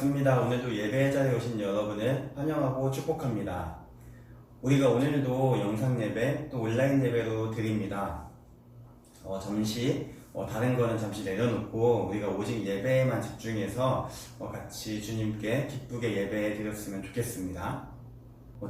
반갑습니다. 오늘도 예배 자리에 오신 여러분을 환영하고 축복합니다. 우리가 오늘도 영상 예배 또 온라인 예배로 드립니다. 잠시 다른 거는 잠시 내려놓고 우리가 오직 예배에만 집중해서 같이 주님께 기쁘게 예배 드렸으면 좋겠습니다.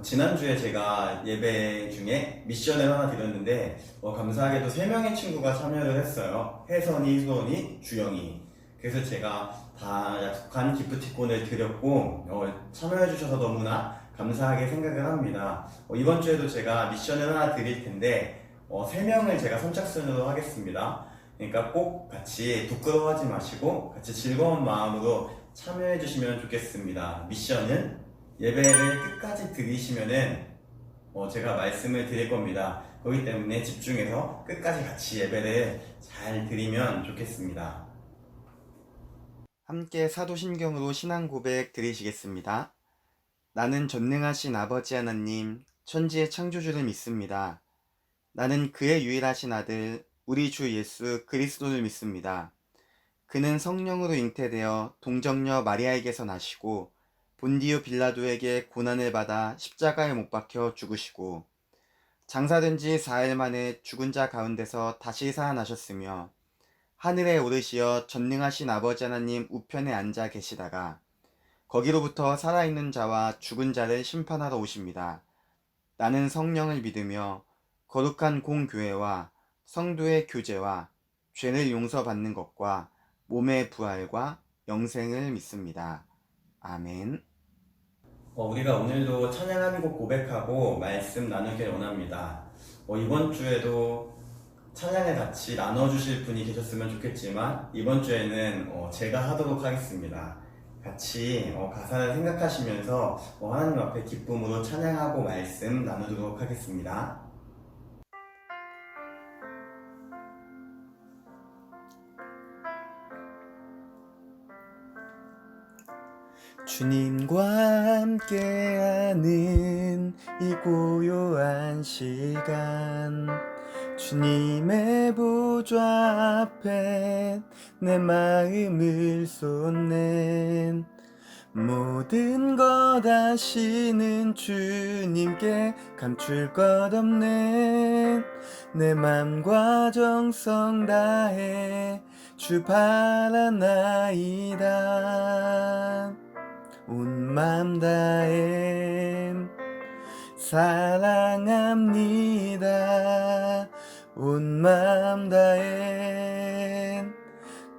지난주에 제가 예배 중에 미션을 하나 드렸는데 감사하게도 3명의 친구가 참여를 했어요. 혜선이, 수원이, 주영이. 그래서 제가 다 약속한 기프티콘을 드렸고 참여해 주셔서 너무나 감사하게 생각을 합니다. 이번 주에도 제가 미션을 하나 드릴 텐데 3명을 제가 선착순으로 하겠습니다. 그러니까 꼭 같이 부끄러워하지 마시고 같이 즐거운 마음으로 참여해 주시면 좋겠습니다. 미션은 예배를 끝까지 들으시면은 제가 말씀을 드릴 겁니다. 그렇기 때문에 집중해서 끝까지 같이 예배를 잘 드리면 좋겠습니다. 함께 사도신경으로 신앙 고백 드리시겠습니다. 나는 전능하신 아버지 하나님, 천지의 창조주를 믿습니다. 나는 그의 유일하신 아들, 우리 주 예수 그리스도를 믿습니다. 그는 성령으로 잉태되어 동정녀 마리아에게서 나시고 본디오 빌라도에게 고난을 받아 십자가에 못 박혀 죽으시고 장사된 지 4일 만에 죽은 자 가운데서 다시 살아나셨으며 하늘에 오르시어 전능하신 아버지 하나님 우편에 앉아 계시다가 거기로부터 살아있는 자와 죽은 자를 심판하러 오십니다. 나는 성령을 믿으며 거룩한 공교회와 성도의 교제와 죄를 용서받는 것과 몸의 부활과 영생을 믿습니다. 아멘. 우리가 오늘도 찬양 한 곡 고백하고 말씀 나누길 원합니다. 이번 주에도 찬양을 같이 나눠주실 분이 계셨으면 좋겠지만 이번 주에는 제가 하도록 하겠습니다. 같이 가사를 생각하시면서 하나님 앞에 기쁨으로 찬양하고 말씀 나누도록 하겠습니다. 주님과 함께하는 이 고요한 시간, 주님의 보좌 앞에 내 마음을 쏟는 모든 것 아시는 주님께 감출 것 없는 내 맘과 정성 다해 주 바라나이다. 온 맘 다해 사랑합니다. 온 맘 다해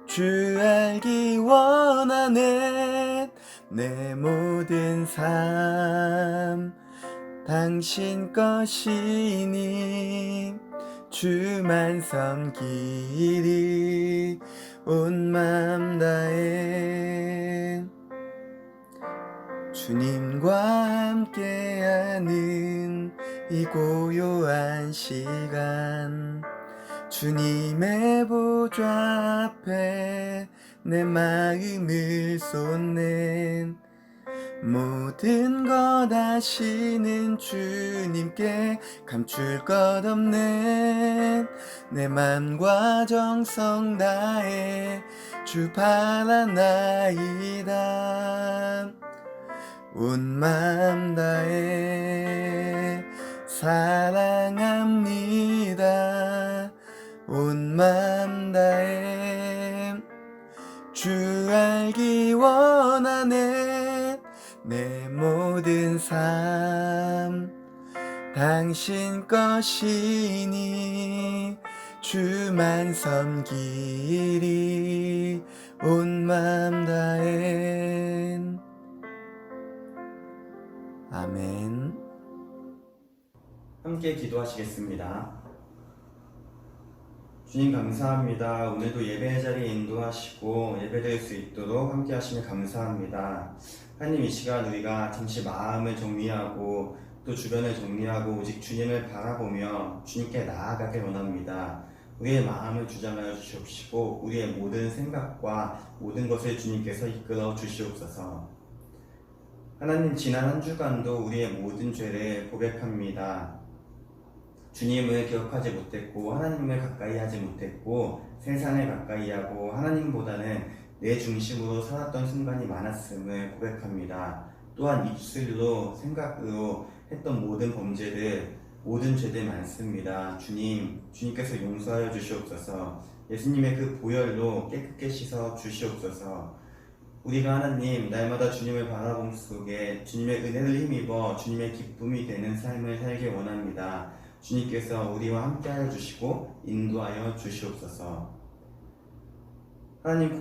주 알기 원하네. 내 모든 삶 당신 것이니 주만 섬기리. 온 맘 다해 주님과 함께하는 이 고요한 시간, 주님의 보좌 앞에 내 마음을 쏟는 모든 것 아시는 주님께 감출 것 없는 내 맘과 정성 다해 주 바라나이다. 온 맘 다해 사랑합니다. 온 맘 다해 주 알기 원하네. 내 모든 삶 당신 것이니 주만 섬기리. 온 맘 다해. 아멘. 함께 기도하시겠습니다. 주님 감사합니다. 오늘도 예배 자리에 인도하시고 예배드릴 수 있도록 함께 하시며 감사합니다. 하나님, 이 시간 우리가 잠시 마음을 정리하고 또 주변을 정리하고 오직 주님을 바라보며 주님께 나아가길 원합니다. 우리의 마음을 주장하여 주시옵시고 우리의 모든 생각과 모든 것을 주님께서 이끌어 주시옵소서. 하나님, 지난 한 주간도 우리의 모든 죄를 고백합니다. 주님을 기억하지 못했고 하나님을 가까이 하지 못했고 세상을 가까이 하고 하나님보다는 내 중심으로 살았던 순간이 많았음을 고백합니다. 또한 입술로 생각으로 했던 모든 범죄들, 모든 죄들 많습니다. 주님께서 용서하여 주시옵소서. 예수님의 그 보혈로 깨끗게 씻어 주시옵소서. 우리가 하나님 날마다 주님을 바라봄 속에 주님의 은혜를 힘입어 주님의 기쁨이 되는 삶을 살길 원합니다. 주님께서 우리와 함께하여 주시고 인도하여 주시옵소서. 하나님,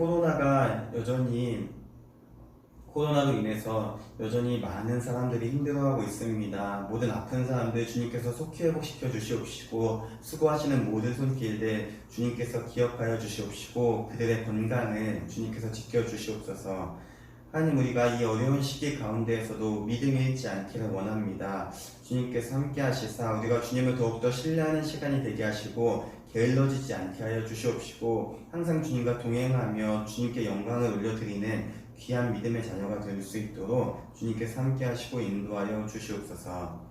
코로나로 인해서 여전히 많은 사람들이 힘들어하고 있습니다. 모든 아픈 사람들 주님께서 속히 회복시켜 주시옵시고, 수고하시는 모든 손길들 주님께서 기억하여 주시옵시고, 그들의 건강을 주님께서 지켜주시옵소서. 하나님, 우리가 이 어려운 시기 가운데에서도 믿음이 잃지 않기를 원합니다. 주님께서 함께 하시사 우리가 주님을 더욱더 신뢰하는 시간이 되게 하시고 게을러지지 않게 하여 주시옵시고, 항상 주님과 동행하며 주님께 영광을 올려드리는 귀한 믿음의 자녀가 될 수 있도록 주님께서 함께 하시고 인도하여 주시옵소서.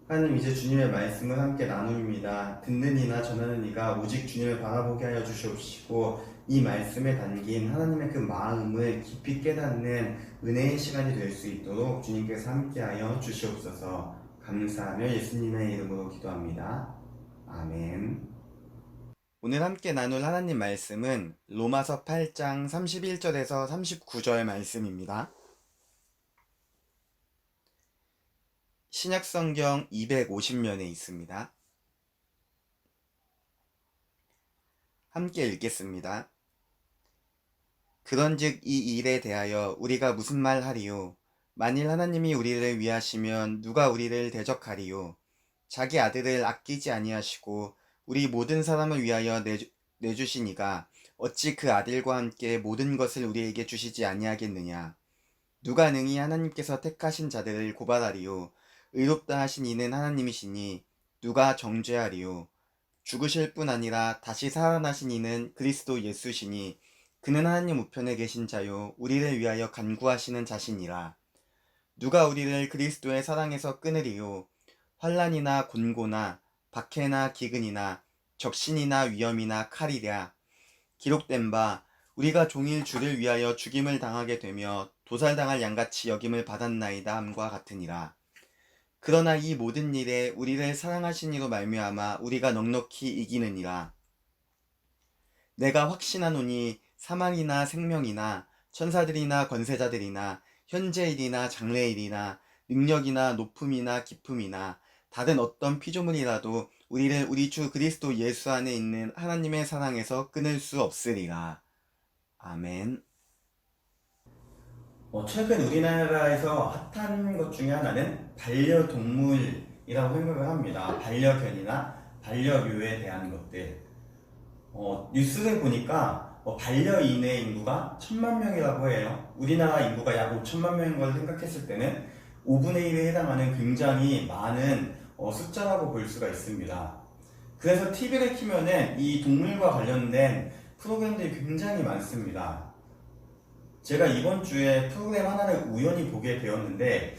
하나님, 이제 주님의 말씀을 함께 나눕니다. 듣는 이나 전하는 이가 오직 주님을 바라보게 하여 주시옵시고, 이 말씀에 담긴 하나님의 그 마음을 깊이 깨닫는 은혜의 시간이 될 수 있도록 주님께서 함께하여 주시옵소서. 감사하며 예수님의 이름으로 기도합니다. 아멘. 오늘 함께 나눌 하나님 말씀은 로마서 8장 31절에서 39절 말씀입니다. 신약성경 250면에 있습니다. 함께 읽겠습니다. 그런즉 이 일에 대하여 우리가 무슨 말 하리요? 만일 하나님이 우리를 위하시면 누가 우리를 대적하리요? 자기 아들을 아끼지 아니하시고 우리 모든 사람을 위하여 내주시니가 어찌 그 아들과 함께 모든 것을 우리에게 주시지 아니하겠느냐? 누가 능히 하나님께서 택하신 자들을 고발하리요? 의롭다 하신 이는 하나님이시니 누가 정죄하리요? 죽으실 뿐 아니라 다시 살아나신 이는 그리스도 예수시니 그는 하나님 우편에 계신 자요 우리를 위하여 간구하시는 자시니라. 누가 우리를 그리스도의 사랑에서 끊으리요? 환난이나 곤고나 박해나 기근이나 적신이나 위험이나 칼이랴. 기록된 바 우리가 종일 주를 위하여 죽임을 당하게 되며 도살당할 양같이 여김을 받았나이다 함과 같으니라. 그러나 이 모든 일에 우리를 사랑하신 이로 말미암아 우리가 넉넉히 이기느니라. 내가 확신하노니 사망이나 생명이나 천사들이나 권세자들이나 현재일이나 장래일이나 능력이나 높음이나 깊음이나 다른 어떤 피조물이라도 우리를 우리 주 그리스도 예수 안에 있는 하나님의 사랑에서 끊을 수 없으리라. 아멘. 최근 우리나라에서 핫한 것 중에 하나는 반려동물이라고 생각을 합니다. 반려견이나 반려묘에 대한 것들. 뉴스를 보니까 반려인의 인구가 1000만 명이라고 해요. 우리나라 인구가 약 5천만 명인 걸 생각했을 때는 5분의 1에 해당하는 굉장히 많은 숫자라고 볼 수가 있습니다. 그래서 TV를 키면은 이 동물과 관련된 프로그램들이 굉장히 많습니다. 제가 이번 주에 프로그램 하나를 우연히 보게 되었는데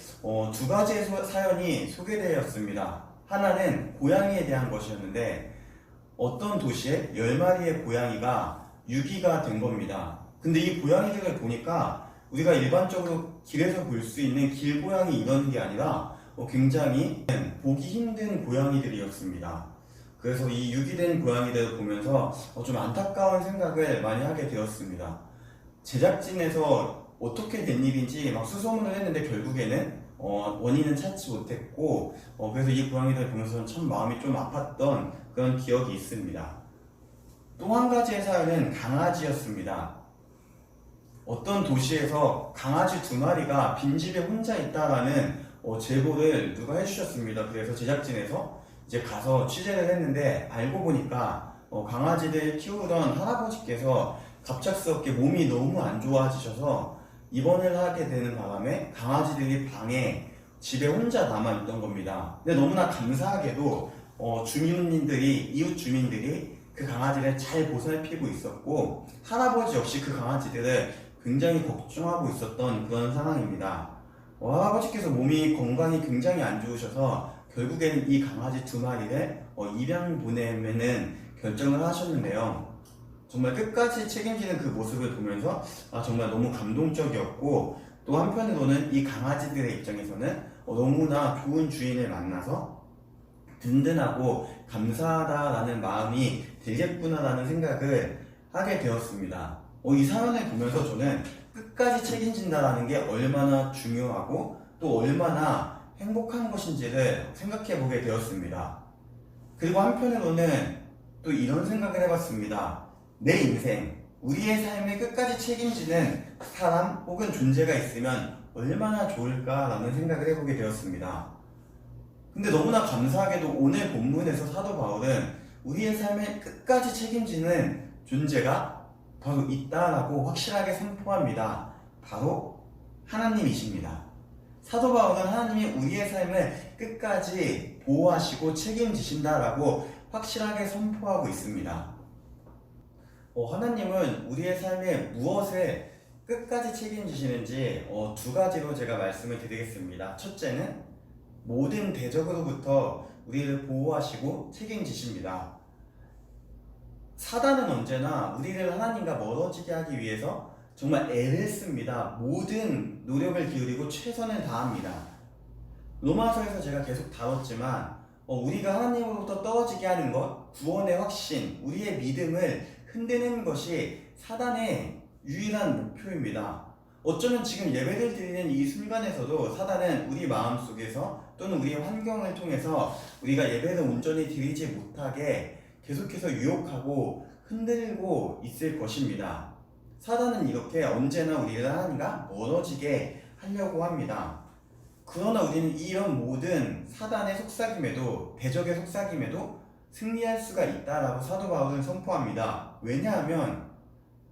두 가지의 사연이 소개되었습니다. 하나는 고양이에 대한 것이었는데 어떤 도시에 10마리의 고양이가 유기가 된 겁니다. 근데 이 고양이들을 보니까 우리가 일반적으로 길에서 볼 수 있는 길고양이 이런 게 아니라 굉장히 보기 힘든 고양이들이었습니다. 그래서 이 유기된 고양이들을 보면서 좀 안타까운 생각을 많이 하게 되었습니다. 제작진에서 어떻게 된 일인지 막 수소문을 했는데 결국에는 원인은 찾지 못했고 그래서 이 고양이들 보면서 참 마음이 좀 아팠던 그런 기억이 있습니다. 또 한 가지의 사연은 강아지였습니다. 어떤 도시에서 강아지 2마리가 빈집에 혼자 있다라는 제보를 누가 해주셨습니다. 그래서 제작진에서 이제 가서 취재를 했는데 알고 보니까 강아지들 키우던 할아버지께서 갑작스럽게 몸이 너무 안 좋아지셔서 입원을 하게 되는 바람에 강아지들이 방에 집에 혼자 남아있던 겁니다. 근데 너무나 감사하게도 이웃 주민들이 그 강아지를 잘 보살피고 있었고 할아버지 역시 그 강아지들을 굉장히 걱정하고 있었던 그런 상황입니다. 할아버지께서 몸이 건강이 굉장히 안 좋으셔서 결국에는 이 강아지 2마리를 입양 보내면은 결정을 하셨는데요. 정말 끝까지 책임지는 그 모습을 보면서 정말 너무 감동적이었고, 또 한편으로는 이 강아지들의 입장에서는 너무나 좋은 주인을 만나서 든든하고 감사하다라는 마음이 들겠구나라는 생각을 하게 되었습니다. 이 사연을 보면서 저는 끝까지 책임진다라는 게 얼마나 중요하고 또 얼마나 행복한 것인지를 생각해 보게 되었습니다. 그리고 한편으로는 또 이런 생각을 해봤습니다. 내 인생, 우리의 삶을 끝까지 책임지는 사람 혹은 존재가 있으면 얼마나 좋을까라는 생각을 해보게 되었습니다. 근데 너무나 감사하게도 오늘 본문에서 사도 바울은 우리의 삶을 끝까지 책임지는 존재가 바로 있다라고 확실하게 선포합니다. 바로 하나님이십니다. 사도 바울은 하나님이 우리의 삶을 끝까지 보호하시고 책임지신다라고 확실하게 선포하고 있습니다. 하나님은 우리의 삶에 무엇을 끝까지 책임지시는지 두 가지로 제가 말씀을 드리겠습니다. 첫째는 모든 대적으로부터 우리를 보호하시고 책임지십니다. 사단은 언제나 우리를 하나님과 멀어지게 하기 위해서 정말 애를 씁니다. 모든 노력을 기울이고 최선을 다합니다. 로마서에서 제가 계속 다뤘지만 우리가 하나님으로부터 떨어지게 하는 것, 구원의 확신, 우리의 믿음을 흔드는 것이 사단의 유일한 목표입니다. 어쩌면 지금 예배를 드리는 이 순간에서도 사단은 우리 마음속에서 또는 우리 환경을 통해서 우리가 예배를 온전히 드리지 못하게 계속해서 유혹하고 흔들고 있을 것입니다. 사단은 이렇게 언제나 우리를 하나님과 멀어지게 하려고 합니다. 그러나 우리는 이런 모든 사단의 속삭임에도, 대적의 속삭임에도 승리할 수가 있다라고 사도 바울은 선포합니다. 왜냐하면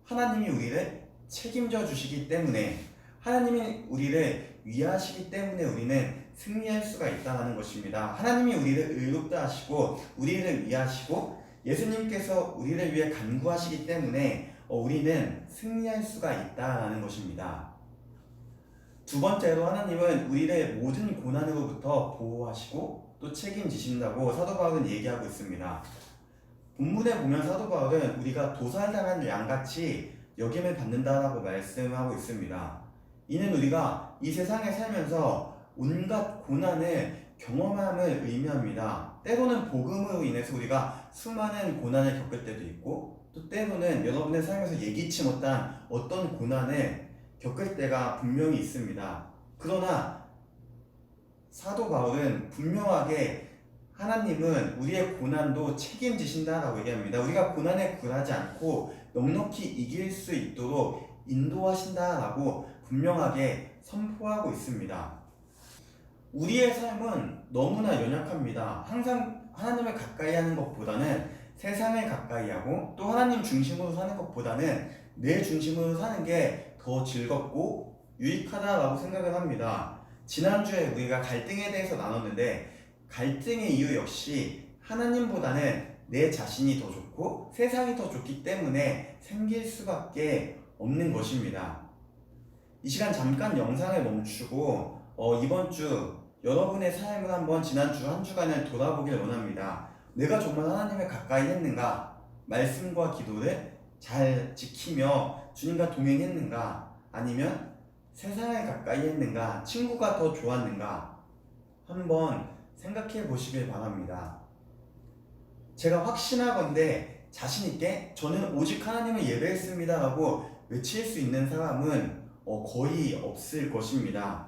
하나님이 우리를 책임져 주시기 때문에, 하나님이 우리를 위하시기 때문에 우리는 승리할 수가 있다는 것입니다. 하나님이 우리를 의롭다 하시고 우리를 위하시고 예수님께서 우리를 위해 간구하시기 때문에 우리는 승리할 수가 있다는 것입니다. 두 번째로 하나님은 우리를 모든 고난으로부터 보호하시고 또 책임지신다고 사도 바울은 얘기하고 있습니다. 본문에 보면 사도 바울은 우리가 도살당한 양같이 여김을 받는다라고 말씀하고 있습니다. 이는 우리가 이 세상에 살면서 온갖 고난을 경험함을 의미합니다. 때로는 복음으로 인해서 우리가 수많은 고난을 겪을 때도 있고, 또 때로는 여러분의 삶에서 예기치 못한 어떤 고난을 겪을 때가 분명히 있습니다. 그러나 사도 바울은 분명하게 하나님은 우리의 고난도 책임지신다라고 얘기합니다. 우리가 고난에 굴하지 않고 넉넉히 이길 수 있도록 인도하신다라고 분명하게 선포하고 있습니다. 우리의 삶은 너무나 연약합니다. 항상 하나님을 가까이 하는 것보다는 세상을 가까이 하고 또 하나님 중심으로 사는 것보다는 내 중심으로 사는 게 더 즐겁고 유익하다라고 생각을 합니다. 지난주에 우리가 갈등에 대해서 나눴는데, 갈등의 이유 역시 하나님보다는 내 자신이 더 좋고 세상이 더 좋기 때문에 생길 수밖에 없는 것입니다. 이 시간 잠깐 영상을 멈추고 이번 주 여러분의 삶을 한번 지난주 한 주간을 돌아보길 원합니다. 내가 정말 하나님을 가까이 했는가? 말씀과 기도를 잘 지키며 주님과 동행했는가? 아니면 세상을 가까이 했는가? 친구가 더 좋았는가? 한번 생각해 보시길 바랍니다. 제가 확신하건대 자신있게 저는 오직 하나님을 예배했습니다 라고 외칠 수 있는 사람은 거의 없을 것입니다.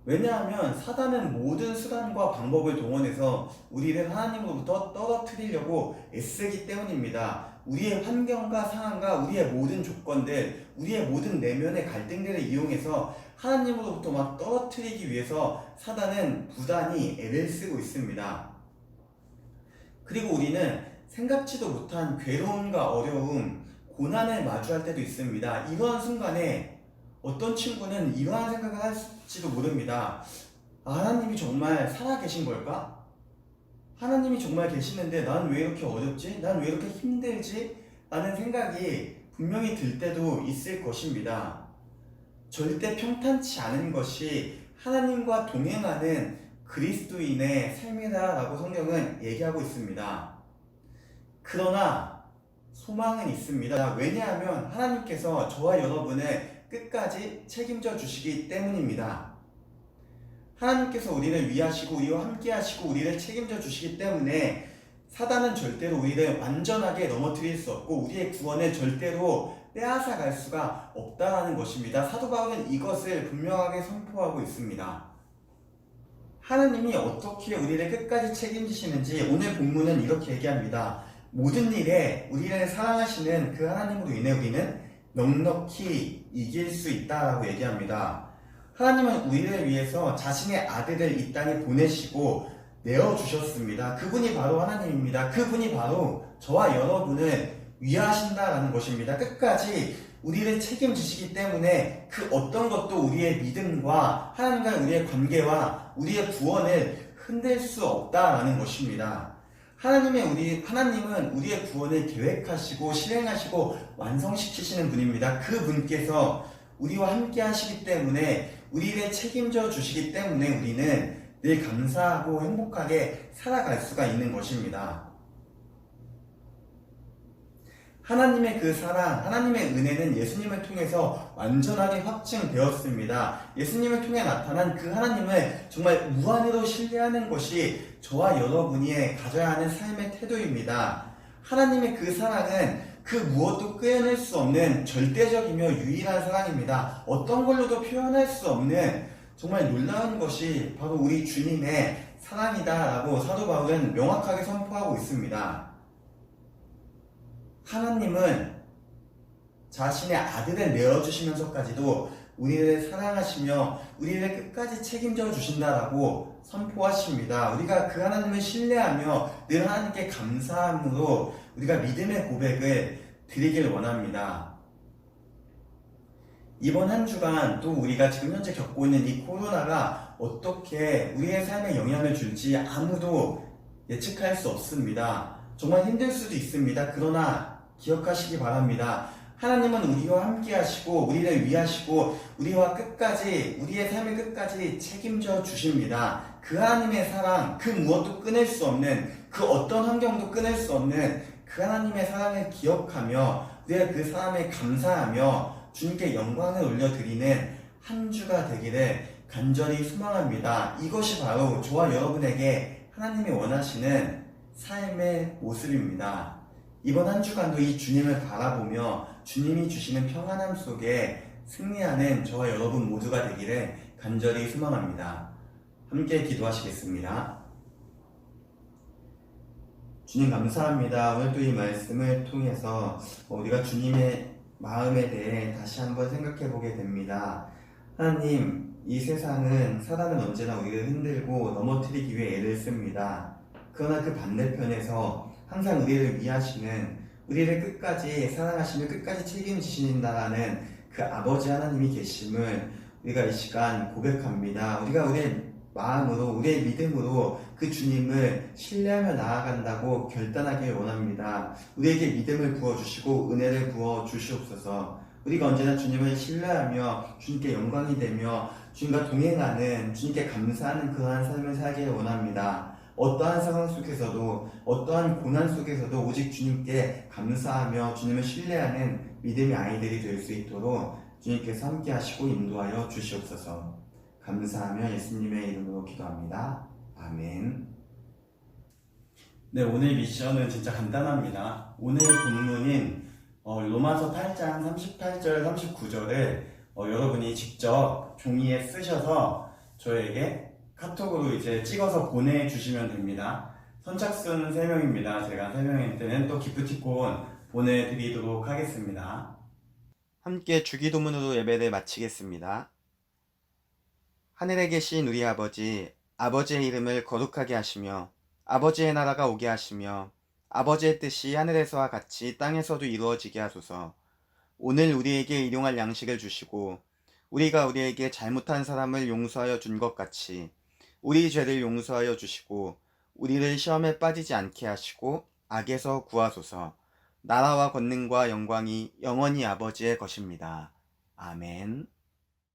왜냐하면 사단은 모든 수단과 방법을 동원해서 우리를 하나님으로부터 떨어뜨리려고 애쓰기 때문입니다. 우리의 환경과 상황과 우리의 모든 조건들, 우리의 모든 내면의 갈등들을 이용해서 하나님으로부터 막 떨어뜨리기 위해서 사단은 부단히 애를 쓰고 있습니다. 그리고 우리는 생각지도 못한 괴로움과 어려움, 고난을 마주할 때도 있습니다. 이러한 순간에 어떤 친구는 이러한 생각을 할지도 모릅니다. 하나님이 정말 살아계신 걸까? 하나님이 정말 계시는데 난 왜 이렇게 어렵지? 난 왜 이렇게 힘들지? 라는 생각이 분명히 들 때도 있을 것입니다. 절대 평탄치 않은 것이 하나님과 동행하는 그리스도인의 삶이다라고 성경은 얘기하고 있습니다. 그러나 소망은 있습니다. 왜냐하면 하나님께서 저와 여러분을 끝까지 책임져 주시기 때문입니다. 하나님께서 우리를 위하시고 우리와 함께 하시고 우리를 책임져 주시기 때문에 사단은 절대로 우리를 완전하게 넘어뜨릴 수 없고 우리의 구원을 절대로 빼앗아 갈 수가 없다는 것입니다. 사도 바울은 이것을 분명하게 선포하고 있습니다. 하나님이 어떻게 우리를 끝까지 책임지시는지 오늘 본문은 이렇게 얘기합니다. 모든 일에 우리를 사랑하시는 그 하나님으로 인해 우리는 넉넉히 이길 수 있다라고 얘기합니다. 하나님은 우리를 위해서 자신의 아들을 이 땅에 보내시고 내어주셨습니다. 그분이 바로 하나님입니다. 그분이 바로 저와 여러분을 위하신다라는 것입니다. 끝까지 우리를 책임지시기 때문에 그 어떤 것도 우리의 믿음과 하나님과 우리의 관계와 우리의 구원을 흔들 수 없다라는 것입니다. 하나님은 우리의 구원을 계획하시고 실행하시고 완성시키시는 분입니다. 그 분께서 우리와 함께 하시기 때문에 우리를 책임져 주시기 때문에 우리는 늘 감사하고 행복하게 살아갈 수가 있는 것입니다. 하나님의 그 사랑, 하나님의 은혜는 예수님을 통해서 완전하게 확증되었습니다. 예수님을 통해 나타난 그 하나님을 정말 무한으로 신뢰하는 것이 저와 여러분이 가져야 하는 삶의 태도입니다. 하나님의 그 사랑은 그 무엇도 끄어낼 수 없는 절대적이며 유일한 사랑입니다. 어떤 걸로도 표현할 수 없는 정말 놀라운 것이 바로 우리 주님의 사랑이다라고 사도 바울은 명확하게 선포하고 있습니다. 하나님은 자신의 아들을 내어주시면서까지도 우리를 사랑하시며 우리를 끝까지 책임져 주신다라고 선포하십니다. 우리가 그 하나님을 신뢰하며 늘 하나님께 감사함으로 우리가 믿음의 고백을 드리길 원합니다. 이번 한 주간 또 우리가 지금 현재 겪고 있는 이 코로나가 어떻게 우리의 삶에 영향을 줄지 아무도 예측할 수 없습니다. 정말 힘들 수도 있습니다. 그러나 기억하시기 바랍니다. 하나님은 우리와 함께 하시고 우리를 위하시고 우리와 끝까지 우리의 삶의 끝까지 책임져 주십니다. 그 하나님의 사랑, 그 무엇도 끊을 수 없는 그 어떤 환경도 끊을 수 없는 그 하나님의 사랑을 기억하며 우리가 그 사랑에 감사하며 주님께 영광을 올려드리는 한 주가 되기를 간절히 소망합니다. 이것이 바로 저와 여러분에게 하나님이 원하시는 삶의 모습입니다. 이번 한 주간도 이 주님을 바라보며 주님이 주시는 평안함 속에 승리하는 저와 여러분 모두가 되기를 간절히 소망합니다. 함께 기도하시겠습니다. 주님 감사합니다. 오늘 또 이 말씀을 통해서 우리가 주님의 마음에 대해 다시 한번 생각해 보게 됩니다. 하나님, 이 세상은 사단은 언제나 우리를 흔들고 넘어뜨리기 위해 애를 씁니다. 그러나 그 반대편에서 항상 우리를 위하시는, 우리를 끝까지 사랑하시며 끝까지 책임지신다라는 그 아버지 하나님이 계심을 우리가 이 시간 고백합니다. 우리가 우리의 마음으로, 우리의 믿음으로 그 주님을 신뢰하며 나아간다고 결단하길 원합니다. 우리에게 믿음을 부어주시고 은혜를 부어주시옵소서. 우리가 언제나 주님을 신뢰하며 주님께 영광이 되며 주님과 동행하는, 주님께 감사하는 그러한 삶을 살기를 원합니다. 어떠한 상황 속에서도, 어떠한 고난 속에서도 오직 주님께 감사하며 주님을 신뢰하는 믿음의 아이들이 될 수 있도록 주님께서 함께 하시고 인도하여 주시옵소서. 감사하며 예수님의 이름으로 기도합니다. 아멘. 네, 오늘 미션은 진짜 간단합니다. 오늘 본문인 로마서 8장 38절 39절을 여러분이 직접 종이에 쓰셔서 저에게 카톡으로 이제 찍어서 보내주시면 됩니다. 선착순 3명입니다. 제가 3명일 때는 또 기프티콘 보내드리도록 하겠습니다. 함께 주기도문으로 예배를 마치겠습니다. 하늘에 계신 우리 아버지, 아버지의 이름을 거룩하게 하시며 아버지의 나라가 오게 하시며 아버지의 뜻이 하늘에서와 같이 땅에서도 이루어지게 하소서. 오늘 우리에게 일용할 양식을 주시고 우리가 우리에게 잘못한 사람을 용서하여 준 것 같이 우리 죄를 용서하여 주시고 우리를 시험에 빠지지 않게 하시고 악에서 구하소서. 나라와 권능과 영광이 영원히 아버지의 것입니다. 아멘.